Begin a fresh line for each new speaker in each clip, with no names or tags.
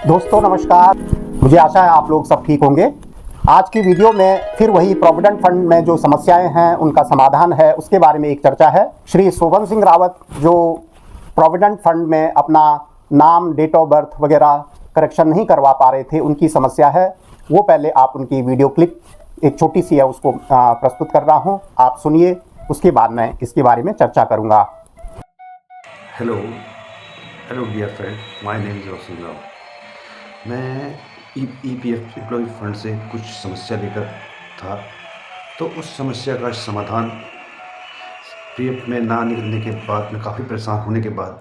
दोस्तों नमस्कार। मुझे आशा है आप लोग सब ठीक होंगे। आज की वीडियो में फिर वही प्रोविडेंट फंड में जो समस्याएं हैं उनका समाधान है, उसके बारे में एक चर्चा है। श्री शोभन सिंह रावत जो प्रोविडेंट फंड में अपना नाम, डेट ऑफ बर्थ वगैरह करेक्शन नहीं करवा पा रहे थे, उनकी समस्या है वो। पहले आप उनकी वीडियो क्लिप एक छोटी सी है उसको प्रस्तुत कर रहा हूँ, आप सुनिए। उसके बाद मैं इसके बारे में चर्चा करूँगा।
Hello dear friend, my name is Roshan Rao. मैं ईपीएफ एम्प्लॉय फंड से कुछ समस्या लेकर था, तो उस समस्या का समाधान पीएफ में ना निकलने के बाद, मैं काफ़ी परेशान होने के बाद,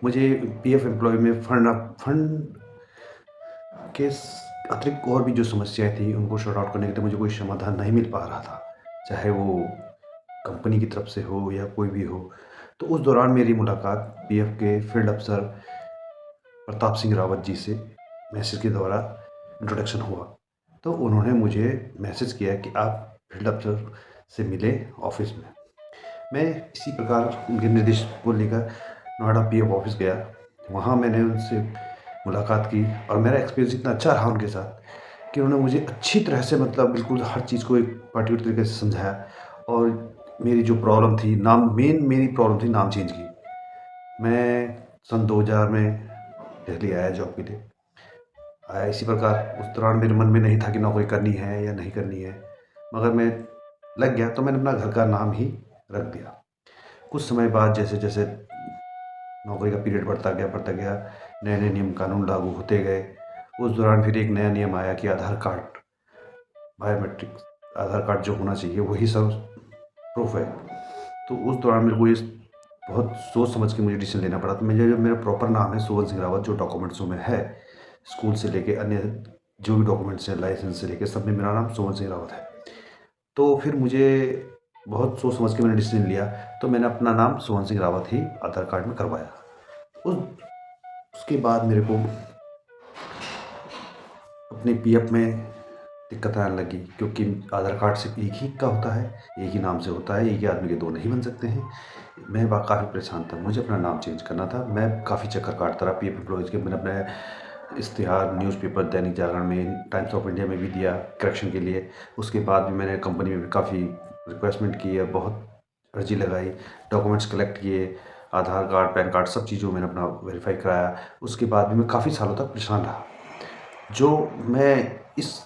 मुझे पीएफ एम्प्लॉय में फंड के अतिरिक्त और भी जो समस्याएं थी उनको शॉर्ट आउट करने के लिए मुझे कोई समाधान नहीं मिल पा रहा था, चाहे वो कंपनी की तरफ से हो या कोई भी हो। तो उस दौरान मेरी मुलाकात पीएफ के फील्ड अफसर प्रताप सिंह रावत जी से मैसेज के द्वारा इंट्रोडक्शन हुआ। तो उन्होंने मुझे मैसेज किया कि आप फील्ड अफसर से मिले ऑफिस में। मैं इसी प्रकार उनके निर्देश को लेकर नोएडा पीएफ ऑफिस गया। वहाँ मैंने उनसे मुलाकात की और मेरा एक्सपीरियंस इतना अच्छा रहा उनके साथ कि उन्होंने मुझे अच्छी तरह से, मतलब बिल्कुल हर चीज़ को एक पर्टिकुलर तरीके से समझाया। और मेरी जो प्रॉब्लम थी, मेरी प्रॉब्लम थी नाम चेंज की। मैं सन 2000 में दिल्ली आया जॉब के लिए। आया इसी प्रकार। उस दौरान मेरे मन में नहीं था कि नौकरी करनी है या नहीं करनी है, मगर मैं लग गया तो मैंने अपना घर का नाम ही रख दिया। कुछ समय बाद जैसे जैसे नौकरी का पीरियड बढ़ता गया, नए नए नियम कानून लागू होते गए। उस दौरान फिर एक नया नियम आया कि आधार कार्ड, बायोमेट्रिक आधार कार्ड जो होना चाहिए वही सब प्रूफ है। तो उस दौरान मेरे को ये बहुत सोच समझ के मुझे डिसीजन लेना पड़ा। तो मुझे, जो मेरा प्रॉपर नाम है शोभन सिंह रावत, जो डॉक्यूमेंट्सों में है, स्कूल से लेके अन्य जो भी डॉक्यूमेंट्स हैं, लाइसेंस से लेके, सब में मेरा नाम शोभन सिंह रावत है। तो फिर मुझे बहुत सोच समझ के मैंने डिसीजन लिया, तो मैंने अपना नाम शोभन सिंह रावत ही आधार कार्ड में करवाया। उसके बाद मेरे को अपने पीएफ में दिक्कत आने लगी, क्योंकि आधार कार्ड सिर्फ एक ही का होता है, एक ही नाम से होता है, एक ही आदमी के दो नहीं बन सकते हैं। मैं काफ़ी परेशान था, मुझे अपना नाम चेंज करना था। मैं काफ़ी चक्कर काटता रहा पीएफ एम्प्लॉयज़ के। मैंने अपने इश्तिहार न्यूज़पेपर, दैनिक जागरण में, टाइम्स ऑफ इंडिया में भी दिया करेक्शन के लिए। उसके बाद भी मैंने कंपनी में भी काफ़ी रिक्वेस्टमेंट की है, बहुत अर्जी लगाई, डॉक्यूमेंट्स कलेक्ट किए, आधार कार्ड, पैन कार्ड, सब चीज़ों मैंने अपना वेरीफाई कराया। उसके बाद भी मैं काफ़ी सालों तक परेशान रहा। जो मैं इस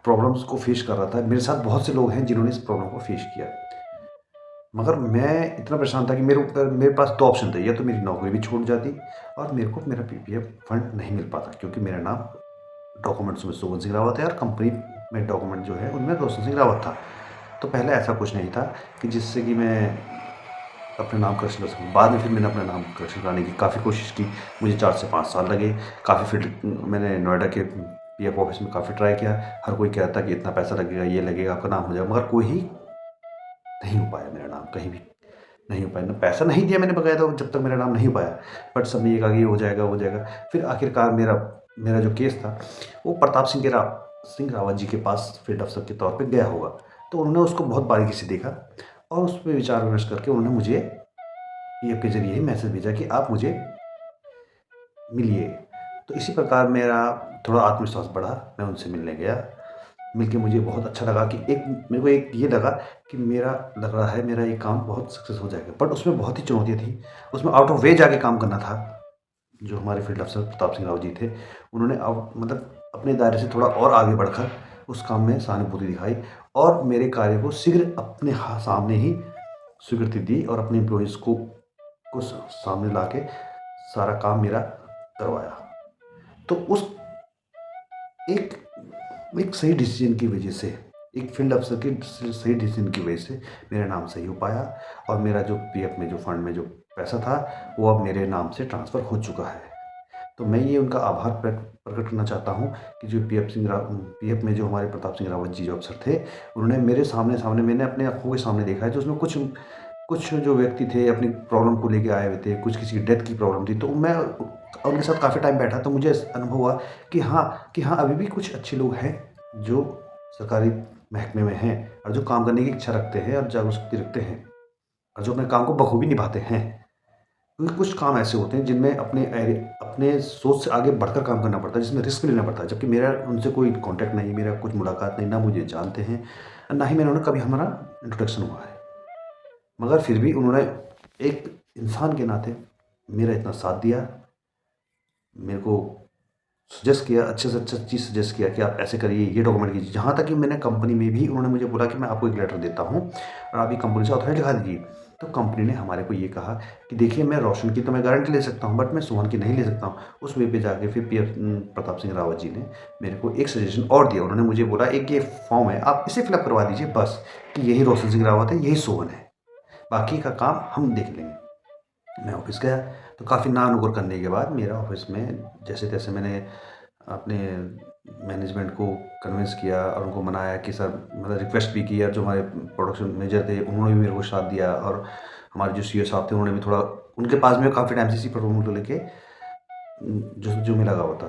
प्रॉब्लम्स को फेस कर रहा था, मेरे साथ बहुत से लोग हैं जिन्होंने इस प्रॉब्लम को फेस किया, मगर मैं इतना परेशान था कि मेरे पास दो ऑप्शन थे। या तो मेरी नौकरी भी छूट जाती और मेरे को मेरा पीपीएफ फंड नहीं मिल पाता, क्योंकि मेरा नाम डॉक्यूमेंट्स में शोभन सिंह रावत है और कंपनी में डॉक्यूमेंट जो है उनमें रोशन सिंह रावत था। तो पहले ऐसा कुछ नहीं था कि जिससे कि मैं अपने नाम करेक्शन कर सकूँ। बाद में फिर मैंने अपना नाम करेक्शन कराने की काफ़ी कोशिश की। मुझे 4 से 5 साल लगे। काफ़ी फिर मैंने नोएडा के पीएफ ऑफिस में काफ़ी ट्राई किया। हर कोई कहता कि इतना पैसा लगेगा, ये लगेगा, आपका नाम हो जाएगा, मगर कोई ही नहीं हो पाया। मेरा नाम कहीं भी नहीं हो पाया। ना पैसा नहीं दिया मैंने बकायदा, जब तक मेरा नाम नहीं हो पाया। बट सब में ये कहा कि ये हो जाएगा, हो जाएगा। फिर आखिरकार मेरा जो केस था वो प्रताप सिंह रावत जी के पास फील्ड अफसर के तौर पे गया होगा। तो उन्होंने उसको बहुत बारीकी से देखा और उस पे विचार विमर्श करके उन्होंने मुझे पीएफ के ज़रिए ही मैसेज भेजा कि आप मुझे मिलिए। तो इसी प्रकार मेरा थोड़ा आत्मविश्वास बढ़ा। मैं उनसे मिलने गया। मिलके मुझे बहुत अच्छा लगा कि मेरे को एक ये लगा कि लग रहा है मेरा ये काम बहुत सक्सेस हो जाएगा। बट उसमें बहुत ही चुनौतियाँ थी। उसमें आउट ऑफ वे जाके काम करना था। जो हमारे फील्ड अफसर प्रताप सिंह रावत जी थे, उन्होंने मतलब अपने दायरे से थोड़ा और आगे बढ़कर उस काम में सहानुभूति दिखाई और मेरे कार्य को शीघ्र अपने सामने ही स्वीकृति दी और अपने एम्प्लॉयज़ को सामने ला के सारा काम मेरा करवाया। तो उस एक एक सही डिसीजन की वजह से, एक फील्ड अफसर के सही डिसीजन की वजह से मेरा नाम सही हो पाया और मेरा जो पीएफ में, जो फंड में जो पैसा था, वो अब मेरे नाम से ट्रांसफ़र हो चुका है। तो मैं ये उनका आभार प्रकट करना चाहता हूँ कि जो पीएफ में जो हमारे प्रताप सिंह रावत जी जो अफसर थे, उन्होंने मेरे सामने मैंने अपने आँखों के सामने देखा है। तो उसमें कुछ कुछ जो व्यक्ति थे अपनी प्रॉब्लम को लेके आए हुए थे, कुछ किसी की डेथ की प्रॉब्लम थी। तो मैं उनके साथ काफ़ी टाइम बैठा, तो मुझे अनुभव हुआ कि हाँ, अभी भी कुछ अच्छे लोग हैं जो सरकारी महकमे में हैं और जो काम करने की इच्छा रखते हैं और जागरूक शक्ति रखते हैं और जो अपने काम को बखूबी निभाते हैं। क्योंकि कुछ काम ऐसे होते हैं जिनमें अपने सोच से आगे बढ़कर काम करना पड़ता है, जिसमें रिस्क लेना पड़ता है। जबकि मेरा उनसे कोई कॉन्टैक्ट नहीं, मेरा कुछ मुलाकात नहीं, ना मुझे जानते हैं, ना ही मैंने उन्हें कभी हमारा इंट्रोडक्शन हुआ है। मगर फिर भी उन्होंने एक इंसान के नाते मेरा इतना साथ दिया, मेरे को सजेस्ट किया, अच्छे से अच्छा चीज़ सजेस्ट किया कि आप ऐसे करिए, ये डॉक्यूमेंट कीजिए। जहाँ तक कि मैंने कंपनी में भी उन्होंने मुझे बोला कि मैं आपको एक लेटर देता हूँ और आप ये कंपनी से अथॉरिटी दिखा दीजिए। तो कंपनी ने हमारे को ये कहा कि देखिए, मैं रोशन की तो मैं गारंटी ले सकता हूँ, बट मैं सोहन की नहीं ले सकता हूँ। उस वे पे जाके फिर पीएफ प्रताप सिंह रावत जी ने मेरे को एक सजेशन और दिया। उन्होंने मुझे बोला, एक ये फॉर्म है, आप इसे फिलअप करवा दीजिए बस, कि यही रोशन सिंह रावत है, यही सोहन है, बाकी का काम हम देख लेंगे। मैं ऑफिस गया तो काफ़ी नानुकुर करने के बाद मेरा ऑफिस में जैसे तैसे मैंने अपने मैनेजमेंट को कन्विंस किया और उनको मनाया कि सर, मतलब रिक्वेस्ट भी किया। जो हमारे प्रोडक्शन मैनेजर थे उन्होंने भी मेरे को साथ दिया, और हमारे जो सीईओ साहब थे उन्होंने भी थोड़ा, उनके पास में काफ़ी टाइम से इसी प्रॉब्लम को लेके जो मैं लगा हुआ था,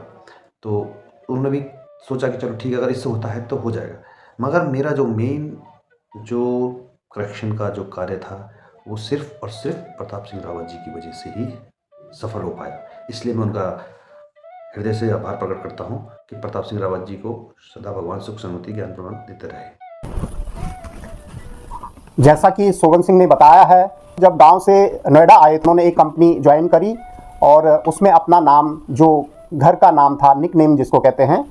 तो उन्होंने भी सोचा कि चलो ठीक है, अगर इससे होता है तो हो जाएगा। मगर मेरा जो मेन जो करेक्शन का जो कार्य था वो सिर्फ और सिर्फ प्रताप सिंह रावत जी की वजह से ही सफल हो पाया। इसलिए मैं उनका हृदय से आभार प्रकट करता हूँ कि प्रताप सिंह रावत जी को सदा भगवान सुख शांति ज्ञान प्रदान देते रहे।
जैसा कि सोवन सिंह ने बताया है, जब गांव से नोएडा आए तो उन्होंने एक कंपनी ज्वाइन करी और उसमें अपना नाम, जो घर का नाम था, निक नेम जिसको कहते हैं,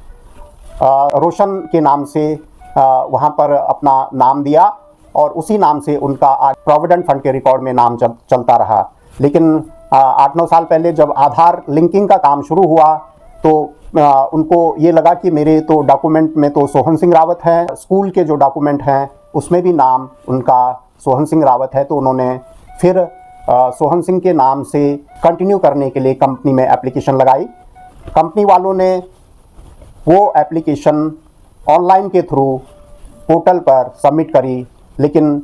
रोशन के नाम से वहाँ पर अपना नाम दिया और उसी नाम से उनका आज प्रोविडेंट फंड के रिकॉर्ड में नाम चलता रहा। लेकिन 8-9 साल पहले जब आधार लिंकिंग का काम शुरू हुआ तो उनको ये लगा कि मेरे तो डॉक्यूमेंट में तो सोहन सिंह रावत है, स्कूल के जो डॉक्यूमेंट हैं उसमें भी नाम उनका सोहन सिंह रावत है, तो उन्होंने फिर सोहन सिंह के नाम से कंटिन्यू करने के लिए कंपनी में एप्लीकेशन लगाई। कंपनी वालों ने वो एप्लीकेशन ऑनलाइन के थ्रू पोर्टल पर सबमिट करी, लेकिन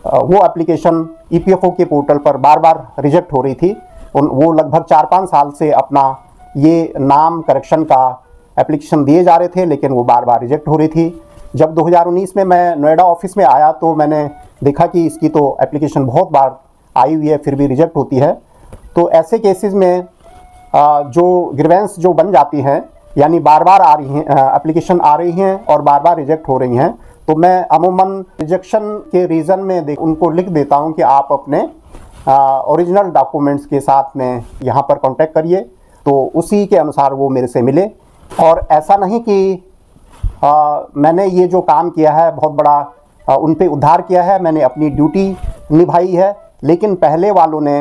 वो एप्लीकेशन ईपीएफओ के पोर्टल पर बार बार रिजेक्ट हो रही थी। वो लगभग 4-5 साल से अपना ये नाम करेक्शन का एप्लीकेशन दिए जा रहे थे, लेकिन वो बार बार रिजेक्ट हो रही थी। जब 2019 में मैं नोएडा ऑफिस में आया तो मैंने देखा कि इसकी तो एप्लीकेशन बहुत बार आई हुई है, फिर भी रिजेक्ट होती है। तो ऐसे केसेस में जो ग्रीवेंस जो बन जाती हैं, यानी बार बार आ रही हैं एप्लीकेशन आ रही हैं और बार बार रिजेक्ट हो रही हैं, तो मैं अमूमन रिजेक्शन के रीज़न में उनको लिख देता हूं कि आप अपने ओरिजिनल डॉक्यूमेंट्स के साथ में यहाँ पर कांटेक्ट करिए, तो उसी के अनुसार वो मेरे से मिले। और ऐसा नहीं कि मैंने ये जो काम किया है बहुत बड़ा उन पे उद्धार किया है, मैंने अपनी ड्यूटी निभाई है, लेकिन पहले वालों ने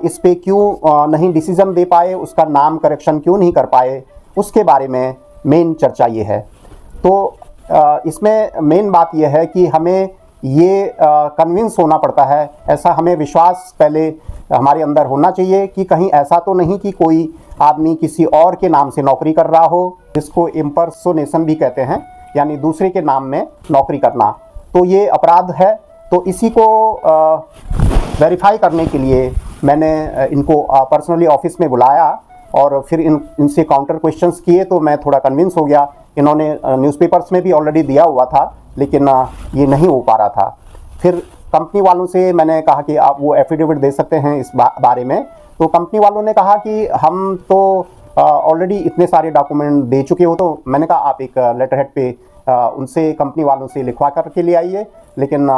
इस पे क्यों नहीं डिसीज़न दे पाए, उसका नाम करेक्शन क्यों नहीं कर पाए, उसके बारे में मेन चर्चा ये है। तो इसमें मेन बात यह है कि हमें ये कन्विंस होना पड़ता है, ऐसा हमें विश्वास पहले हमारे अंदर होना चाहिए कि कहीं ऐसा तो नहीं कि कोई आदमी किसी और के नाम से नौकरी कर रहा हो, जिसको इम्पर्सोनेशन भी कहते हैं, यानी दूसरे के नाम में नौकरी करना, तो ये अपराध है। तो इसी को वेरीफाई करने के लिए मैंने इनको पर्सनली ऑफिस में बुलाया और फिर इनसे काउंटर क्वेश्चंस किए, तो मैं थोड़ा कन्विंस हो गया। इन्होंने न्यूज़पेपर्स में भी ऑलरेडी दिया हुआ था, लेकिन ये नहीं हो पा रहा था। फिर कंपनी वालों से मैंने कहा कि आप वो एफिडेविट दे सकते हैं इस बारे में, तो कंपनी वालों ने कहा कि हम तो ऑलरेडी इतने सारे डॉक्यूमेंट दे चुके हो। तो मैंने कहा आप एक लेटर हेड पे उनसे, कंपनी वालों से लिखवा करके ले आइए, लेकिन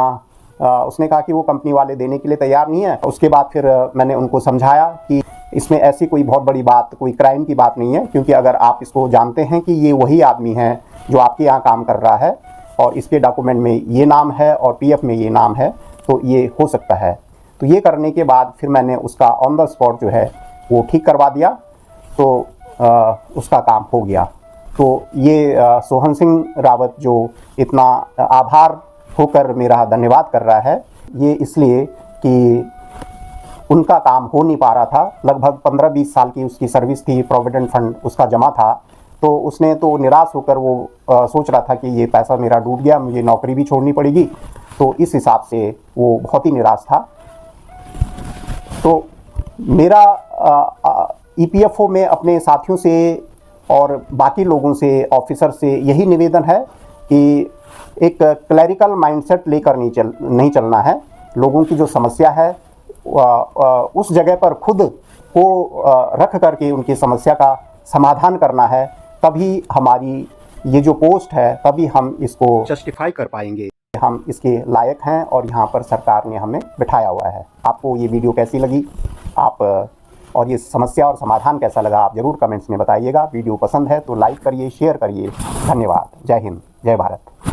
उसने कहा कि वो कंपनी वाले देने के लिए तैयार नहीं है। उसके बाद फिर मैंने उनको समझाया कि इसमें ऐसी कोई बहुत बड़ी बात, कोई क्राइम की बात नहीं है, क्योंकि अगर आप इसको जानते हैं कि ये वही आदमी है जो आपके यहाँ काम कर रहा है और इसके डॉक्यूमेंट में ये नाम है और पीएफ में ये नाम है, तो ये हो सकता है। तो ये करने के बाद फिर मैंने उसका ऑन द स्पॉट जो है वो ठीक करवा दिया, तो उसका काम हो गया। तो ये सोहन सिंह रावत जो इतना आभार होकर मेरा धन्यवाद कर रहा है, ये इसलिए कि उनका काम हो नहीं पा रहा था। लगभग 15-20 साल की उसकी सर्विस थी, प्रोविडेंट फंड उसका जमा था, तो उसने तो निराश होकर वो सोच रहा था कि ये पैसा मेरा डूब गया, मुझे नौकरी भी छोड़नी पड़ेगी। तो इस हिसाब से वो बहुत ही निराश था। तो मेरा ईपीएफओ में अपने साथियों से और बाकी लोगों से, ऑफिसर से यही निवेदन है कि एक क्लैरिकल माइंडसेट लेकर नहीं चलना है। लोगों की जो समस्या है उस जगह पर खुद को रख करके उनकी समस्या का समाधान करना है, तभी हमारी ये जो पोस्ट है तभी हम इसको जस्टिफाई कर पाएंगे, हम इसके लायक हैं और यहाँ पर सरकार ने हमें बिठाया हुआ है। आपको ये वीडियो कैसी लगी, आप और ये समस्या और समाधान कैसा लगा, आप ज़रूर कमेंट्स में बताइएगा। वीडियो पसंद है तो लाइक करिए, शेयर करिए। धन्यवाद। जय हिंद, जय भारत।